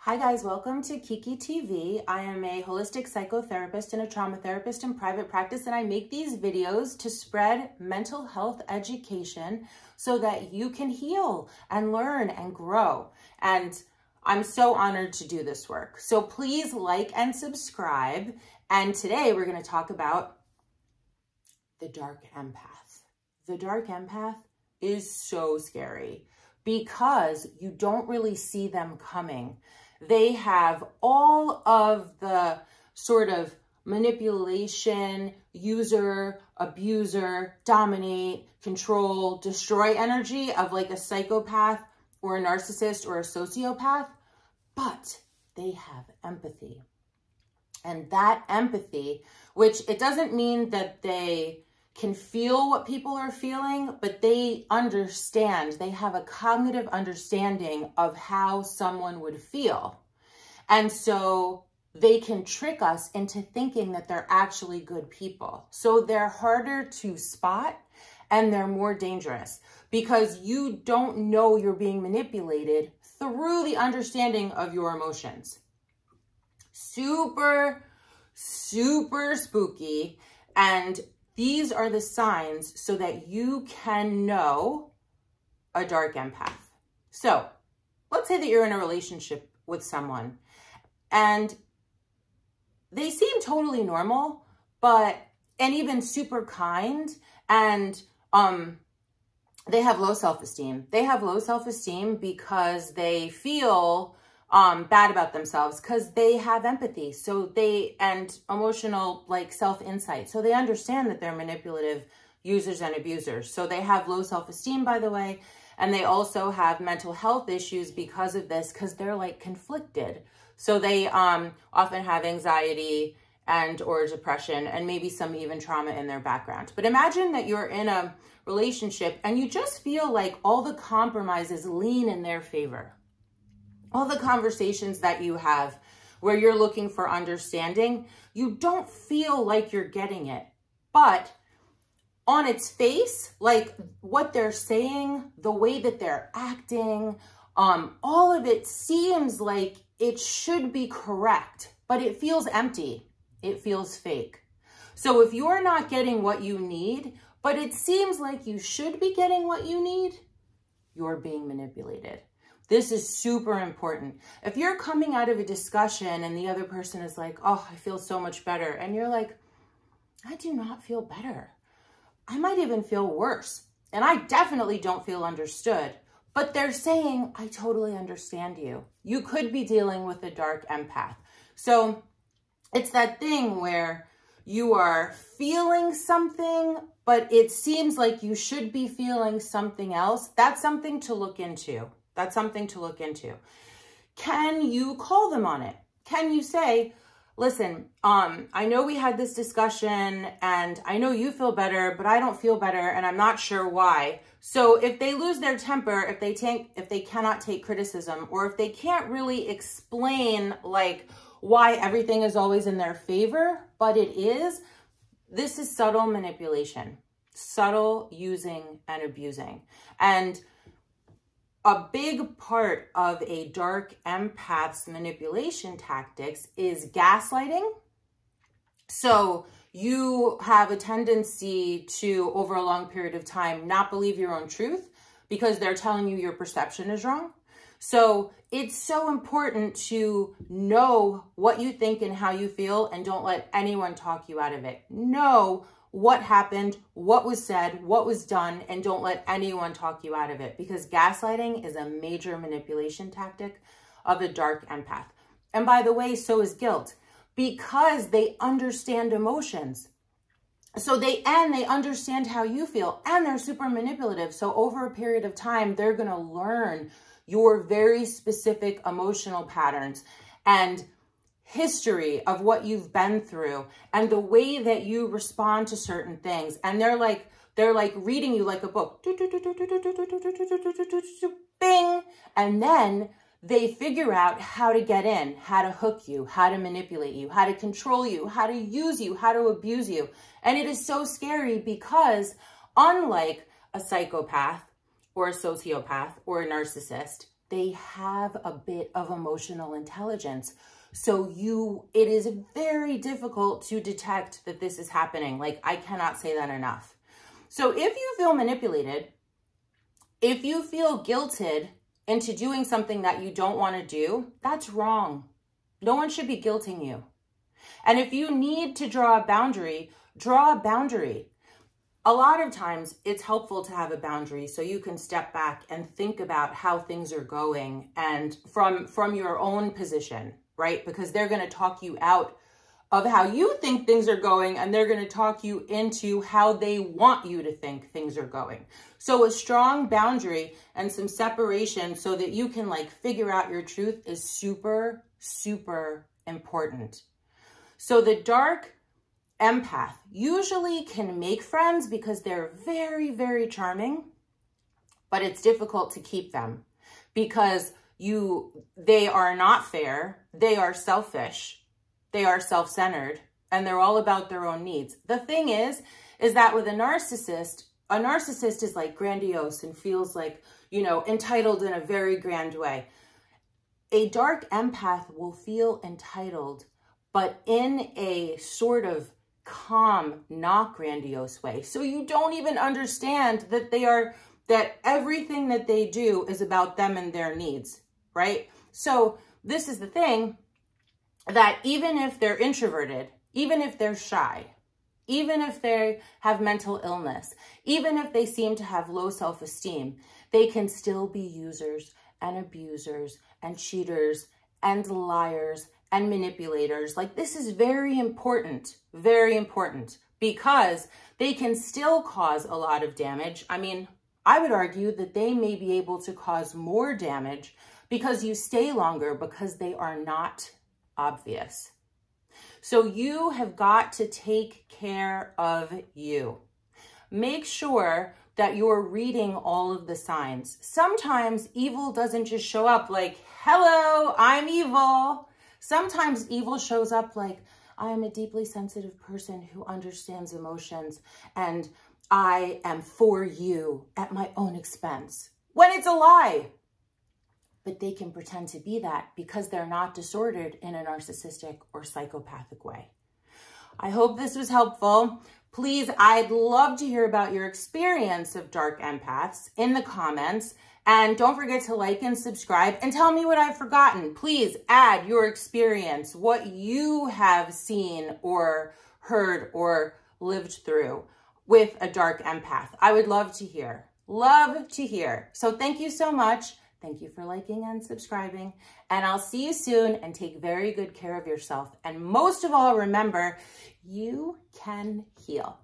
Hi guys, welcome to Kiki TV. I am a holistic psychotherapist and a trauma therapist in private practice, and I make these videos to spread mental health education so that you can heal and learn and grow. And I'm so honored to do this work. So please like and subscribe. And today we're going to talk about the Dark Empath. The Dark Empath is so scary because you don't really see them coming. They have all of the sort of manipulation, user, abuser, dominate, control, destroy energy of like a psychopath or a narcissist or a sociopath, but they have empathy. And that empathy, which it doesn't mean that they can feel what people are feeling, but they understand, they have a cognitive understanding of how someone would feel. And so they can trick us into thinking that they're actually good people. So they're harder to spot and they're more dangerous because you don't know you're being manipulated through the understanding of your emotions. Super, super spooky. And these are the signs so that you can know a dark empath. So let's say that you're in a relationship with someone and they seem totally normal, and even super kind, and they have low self-esteem. They have low self-esteem because they feel bad about themselves because they have empathy. And emotional like self-insight. So they understand that they're manipulative users and abusers. So they have low self-esteem, by the way, and they also have mental health issues because of this, because they're like conflicted. So they often have anxiety and or depression and maybe some even trauma in their background. But imagine that you're in a relationship and you just feel like all the compromises lean in their favor. All the conversations that you have where you're looking for understanding, you don't feel like you're getting it. But on its face, like what they're saying, the way that they're acting, all of it seems like it should be correct, but it feels empty. It feels fake. So if you're not getting what you need, but it seems like you should be getting what you need, you're being manipulated. This is super important. If you're coming out of a discussion and the other person is like, oh, I feel so much better. And you're like, I do not feel better. I might even feel worse. And I definitely don't feel understood. But they're saying, I totally understand you. You could be dealing with a dark empath. So it's that thing where you are feeling something, but it seems like you should be feeling something else. That's something to look into. That's something to look into. Can you call them on it? Can you say, listen, I know we had this discussion and I know you feel better, but I don't feel better and I'm not sure why. So if they lose their temper, if they cannot take criticism, or if they can't really explain like why everything is always in their favor, but it is, this is subtle manipulation, subtle using and abusing. And a big part of a dark empath's manipulation tactics is gaslighting. So you have a tendency to, over a long period of time, not believe your own truth because they're telling you your perception is wrong. So it's so important to know what you think and how you feel, and don't let anyone talk you out of it. Know what happened, what was said, what was done, and don't let anyone talk you out of it, because gaslighting is a major manipulation tactic of a dark empath. And by the way, so is guilt, because they understand emotions. So they understand how you feel, and they're super manipulative. So over a period of time, they're going to learn your very specific emotional patterns and history of what you've been through and the way that you respond to certain things. And they're like reading you like a book. Bing. And then they figure out how to get in, how to hook you, how to manipulate you, how to control you, how to use you, how to abuse you. And it is so scary because unlike a psychopath or a sociopath or a narcissist, they have a bit of emotional intelligence. So it is very difficult to detect that this is happening. Like, I cannot say that enough. So if you feel manipulated, if you feel guilted into doing something that you don't want to do, that's wrong. No one should be guilting you. And if you need to draw a boundary, draw a boundary. A lot of times it's helpful to have a boundary so you can step back and think about how things are going and from your own position, right? Because they're going to talk you out of how you think things are going, and they're going to talk you into how they want you to think things are going. So a strong boundary and some separation so that you can like figure out your truth is super, super important. So the dark empath usually can make friends because they're very, very charming, but it's difficult to keep them because they are not fair, they are selfish, they are self-centered, and they're all about their own needs. The thing is that with a narcissist is like grandiose and feels like, you know, entitled in a very grand way. A dark empath will feel entitled, but in a sort of calm, not grandiose way. So you don't even understand that everything that they do is about them and their needs, right? So this is the thing, that even if they're introverted, even if they're shy, even if they have mental illness, even if they seem to have low self-esteem, they can still be users and abusers and cheaters and liars and manipulators. Like, this is very important, because they can still cause a lot of damage. I mean, I would argue that they may be able to cause more damage because you stay longer, because they are not obvious. So you have got to take care of you. Make sure that you're reading all of the signs. Sometimes evil doesn't just show up like, hello, I'm evil. Sometimes evil shows up like, I am a deeply sensitive person who understands emotions, and I am for you at my own expense, when it's a lie. But they can pretend to be that because they're not disordered in a narcissistic or psychopathic way. I hope this was helpful. Please, I'd love to hear about your experience of dark empaths in the comments. And don't forget to like and subscribe and tell me what I've forgotten. Please add your experience, what you have seen or heard or lived through with a dark empath. I would love to hear. Love to hear. So thank you so much. Thank you for liking and subscribing. And I'll see you soon, and take very good care of yourself. And most of all, remember, you can heal.